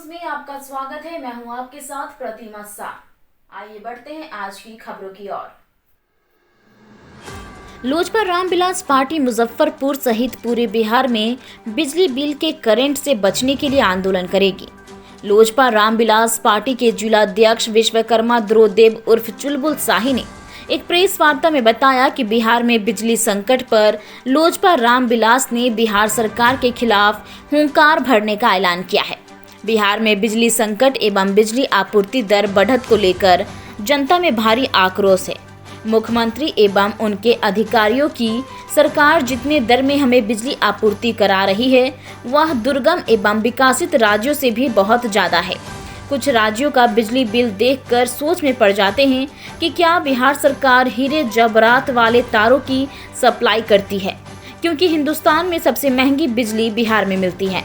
में आपका स्वागत है। मैं हूं आपके साथ प्रतिमा शाह। आइए बढ़ते हैं आज की खबरों की ओर। लोजपा रामविलास पार्टी मुजफ्फरपुर सहित पूरे बिहार में बिजली बिल के करंट से बचने के लिए आंदोलन करेगी। लोजपा रामविलास पार्टी के जिला अध्यक्ष विश्वकर्मा द्रोदेव उर्फ चुलबुल शाही ने एक प्रेस वार्ता में बताया कि बिहार में बिजली संकट पर लोजपा रामविलास ने बिहार सरकार के खिलाफ हुंकार भरने का ऐलान किया है। बिहार में बिजली संकट एवं बिजली आपूर्ति दर बढ़त को लेकर जनता में भारी आक्रोश है। मुख्यमंत्री एवं उनके अधिकारियों की सरकार जितने दर में हमें बिजली आपूर्ति करा रही है वह दुर्गम एवं विकसित राज्यों से भी बहुत ज्यादा है। कुछ राज्यों का बिजली बिल देखकर सोच में पड़ जाते हैं कि क्या बिहार सरकार हीरे जवाहरात वाले तारों की सप्लाई करती है, क्योंकि हिंदुस्तान में सबसे महंगी बिजली बिहार में मिलती है।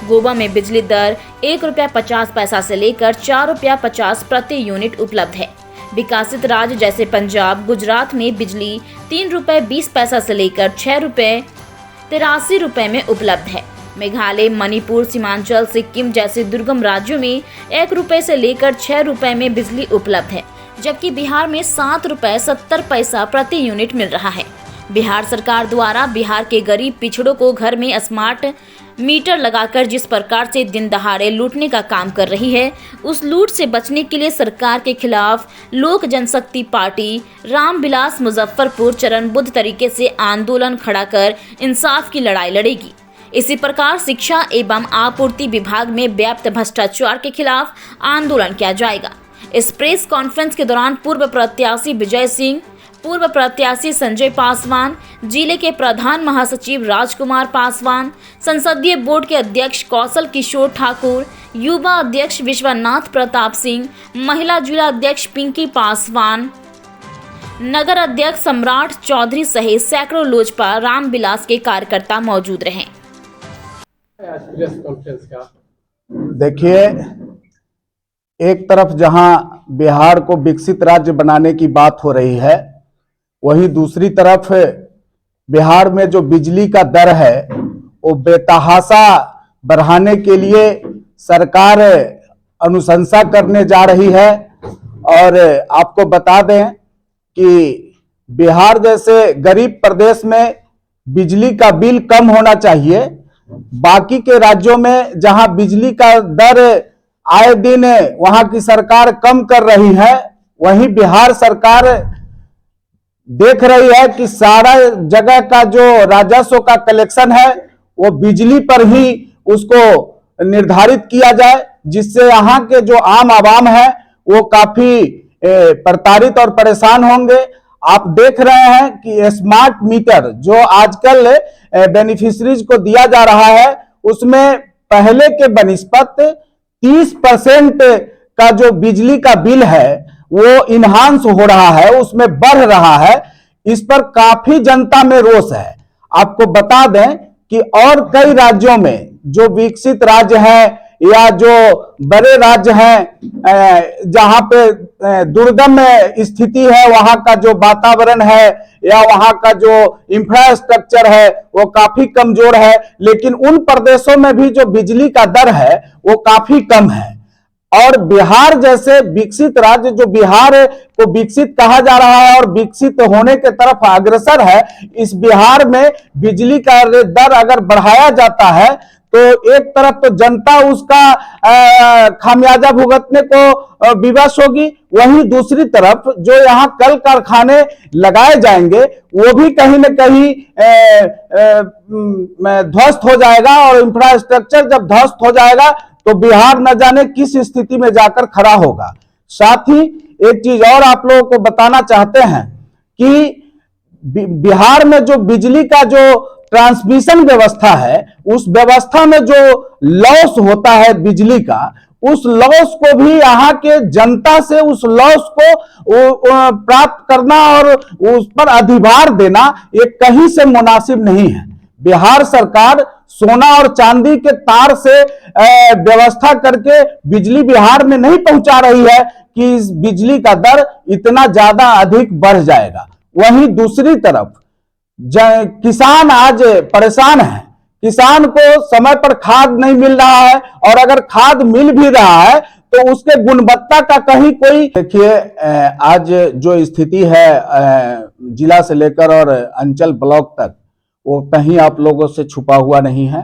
गोवा में बिजली दर ₹1.50 से लेकर ₹4.50 प्रति यूनिट उपलब्ध है। विकसित राज्य जैसे पंजाब, गुजरात में बिजली ₹3.20 से लेकर ₹6.83 में उपलब्ध है। मेघालय, मणिपुर, सीमांचल, सिक्किम जैसे दुर्गम राज्यों में ₹1 से लेकर ₹6 में बिजली उपलब्ध है, जबकि बिहार में ₹7.70 प्रति यूनिट मिल रहा है। बिहार सरकार द्वारा बिहार के गरीब पिछड़ों को घर में स्मार्ट मीटर लगाकर जिस प्रकार से दिन दहाड़े लूटने का काम कर रही है, उस लूट से बचने के लिए सरकार के खिलाफ लोक जनशक्ति पार्टी रामविलास मुजफ्फरपुर चरणबद्ध तरीके से आंदोलन खड़ा कर इंसाफ की लड़ाई लड़ेगी। इसी प्रकार शिक्षा एवं आपूर्ति विभाग में व्याप्त भ्रष्टाचार के खिलाफ आंदोलन किया जाएगा। इस प्रेस कॉन्फ्रेंस के दौरान पूर्व प्रत्याशी विजय सिंह, पूर्व प्रत्याशी संजय पासवान, जिले के प्रधान महासचिव राजकुमार पासवान, संसदीय बोर्ड के अध्यक्ष कौशल किशोर ठाकुर, युवा अध्यक्ष विश्वनाथ प्रताप सिंह, महिला जिला अध्यक्ष पिंकी पासवान, नगर अध्यक्ष सम्राट चौधरी सहित सैकड़ों लोजपा रामविलास के कार्यकर्ता मौजूद रहे। देखिए, एक तरफ जहां बिहार को विकसित राज्य बनाने की बात हो रही है, वहीं दूसरी तरफ बिहार में जो बिजली का दर है वो बेतहाशा बढ़ाने के लिए सरकार अनुशंसा करने जा रही है। और आपको बता दें कि बिहार जैसे गरीब प्रदेश में बिजली का बिल कम होना चाहिए। बाकी के राज्यों में जहां बिजली का दर आए दिन वहां की सरकार कम कर रही है, वहीं बिहार सरकार देख रही है कि सारा जगह का जो राजस्व का कलेक्शन है वो बिजली पर ही उसको निर्धारित किया जाए, जिससे यहाँ के जो आम आवाम है वो काफी प्रताड़ित और परेशान होंगे। आप देख रहे हैं कि स्मार्ट मीटर जो आजकल बेनिफिशरीज को दिया जा रहा है, उसमें पहले के बनिस्पत 30% का जो बिजली का बिल है वो इनहांस हो रहा है, उसमें बढ़ रहा है। इस पर काफी जनता में रोष है। आपको बता दें कि और कई राज्यों में जो विकसित राज्य हैं या जो बड़े राज्य हैं, जहां पे दुर्गम स्थिति है, वहां का जो वातावरण है या वहां का जो इंफ्रास्ट्रक्चर है वो काफी कमजोर है, लेकिन उन प्रदेशों में भी जो बिजली का दर है वो काफी कम है। और बिहार जैसे विकसित राज्य, जो बिहार को विकसित कहा जा रहा है और विकसित होने के तरफ अग्रसर है, इस बिहार में बिजली का दर अगर बढ़ाया जाता है तो एक तरफ तो जनता उसका खामियाजा भुगतने को विवश होगी, वहीं दूसरी तरफ जो यहाँ कल कारखाने लगाए जाएंगे वो भी कहीं न कहीं ध्वस्त हो जाएगा। और इंफ्रास्ट्रक्चर जब ध्वस्त हो जाएगा तो बिहार न जाने किस स्थिति में जाकर खड़ा होगा। साथ ही एक चीज और आप लोगों को बताना चाहते हैं कि बिहार में जो बिजली का जो ट्रांसमिशन व्यवस्था है, उस व्यवस्था में जो लॉस होता है बिजली का, उस लॉस को भी यहाँ के जनता से उस लॉस को प्राप्त करना और उस पर अधिभार देना ये कहीं से मुनासिब नहीं है। बिहार सरकार सोना और चांदी के तार से व्यवस्था करके बिजली बिहार में नहीं पहुंचा रही है कि इस बिजली का दर इतना ज्यादा अधिक बढ़ जाएगा। वहीं दूसरी तरफ किसान आज परेशान है किसान को समय पर खाद नहीं मिल रहा है, और अगर खाद मिल भी रहा है तो उसके गुणवत्ता का कहीं कोई। देखिए, आज जो स्थिति है जिला से लेकर और अंचल ब्लॉक तक, वो कहीं आप लोगों से छुपा हुआ नहीं है।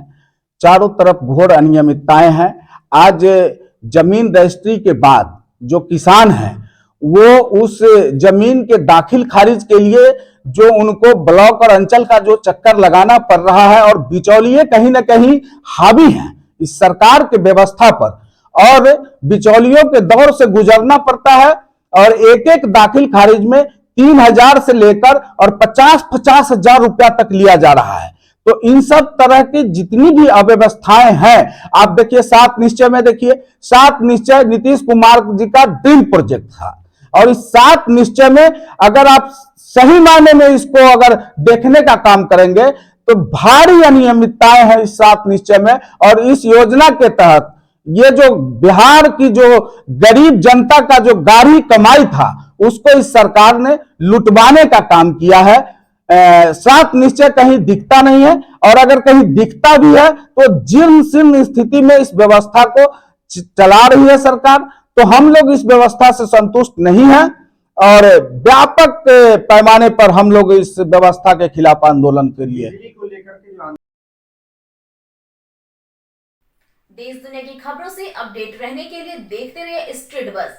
चारों तरफ घोर अनियमितताएं हैं। आज जमीन रजिस्ट्री के बाद जो किसान हैं वो उस जमीन के दाखिल खारिज के लिए जो उनको ब्लॉक और अंचल का जो चक्कर लगाना पड़ रहा है, और बिचौलिए कहीं ना कहीं हावी हैं इस सरकार के व्यवस्था पर, और बिचौलियों के दौर से गुजरना पड़ता है, और एक एक दाखिल खारिज में 3,000 से लेकर और 50-50 हजार रुपया तक लिया जा रहा है। तो इन सब तरह की जितनी भी अव्यवस्थाएं हैं, आप देखिए 7 निश्चय में, देखिए 7 निश्चय नीतीश कुमार जी का ड्रीम प्रोजेक्ट था, और इस 7 निश्चय में अगर आप सही मायने में इसको अगर देखने का काम करेंगे तो भारी अनियमितताएं हैं इस 7 निश्चय में। और इस योजना के तहत ये जो बिहार की जो गरीब जनता का जो गाढ़ी कमाई था उसको इस सरकार ने लुटवाने का काम किया है। 7 निश्चय कहीं दिखता नहीं है, और अगर कहीं दिखता भी है तो जीर्ण शीर्ण स्थिति में इस व्यवस्था को चला रही है सरकार। तो हम लोग इस व्यवस्था से संतुष्ट नहीं हैं, और व्यापक पैमाने पर हम लोग इस व्यवस्था के खिलाफ आंदोलन के लिए। देश दुनिया की खबरों से अपडेट रहने के लिए देखते रहिए स्ट्रीट बस।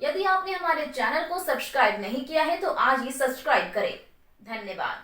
यदि आपने हमारे चैनल को सब्सक्राइब नहीं किया है तो आज ही सब्सक्राइब करें। धन्यवाद।